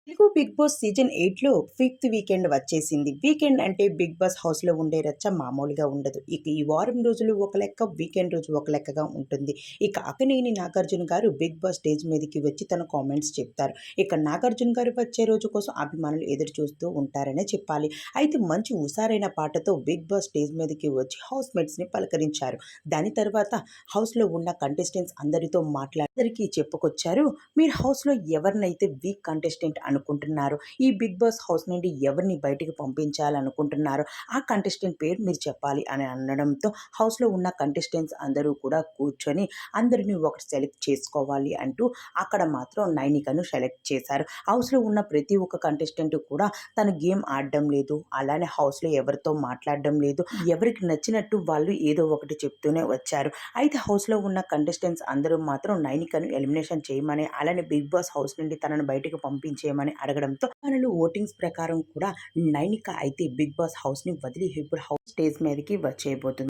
Telugu Bigg Boss season 8లో fifth weekend వచ్చేసింది. Weekend అంటే బిగ్ బాస్ హౌస్‌లో ఉండే రచ్చ మామూలుగా ఉండదు. ఇక ఈ వారం రోజులు ఒక లెక్క, వీకెండ్ రోజు ఒక లెక్కగా ఉంటుంది. ఇక అక్కినేని నాగార్జున గారు బిగ్ బాస్ స్టేజ్ మీదకి వచ్చి తన కామెంట్స్ చెప్తారు. ఇక నాగార్జున గారు వచ్చే రోజు కోసం అభిమానులు ఎదురు చూస్తూ ఉంటారనే చెప్పాలి. అయితే మంచి హుషారైన పాటతో బిగ్ బాస్ స్టేజ్ మీదకి వచ్చి హౌస్ మేట్స్‌ని పలకరించారు. దాని తర్వాత హౌస్‌లో ఉన్న కంటెస్టెంట్స్ అందరితో అందరికీ చెప్పుకొచ్చారు. మీరు హౌస్‌లో ఎవరినైతే వీక్ కంటెస్టెంట్ అనుకుంటున్నారో, ఈ బిగ్ బాస్ హౌస్ నుండి ఎవరిని బయటికి పంపించాలనుకుంటున్నారో, ఆ కంటెస్టెంట్ పేరు మీరు చెప్పాలి అని అనడంతో హౌస్‌లో ఉన్న కంటెస్టెంట్స్ అందరూ కూడా కూర్చొని అందరిని ఒకటి సెలెక్ట్ చేసుకోవాలి అంటూ అక్కడ మాత్రం నైనికను సెలెక్ట్ చేశారు. హౌస్‌లో ఉన్న ప్రతి ఒక్క కంటెస్టెంట్ కూడా తను గేమ్ ఆడడం లేదు. అలానే హౌస్‌లో ఎవరితో మాట్లాడడం లేదు. ఎవరికి నచ్చినట్టు వాళ్ళు ఏదో ఒకటి చెప్తూనే వచ్చారు. అయితే హౌస్‌లో ఉన్న కంటెస్టెంట్స్ అందరూ మాత్రం నైనికను ఎలిమినేషన్ చేయమని, అలానే బిగ్ బాస్ హౌస్ నుండి తనను బయటకు పంపించేయమని అడగడంతో మనలు ఓటింగ్స్ ప్రకారం కూడా నైనిక అయితే బిగ్ బాస్ హౌస్‌ని వదిలి ఇప్పుడు హౌస్ స్టేజ్ మీదకి వచ్చేయబోతుంది.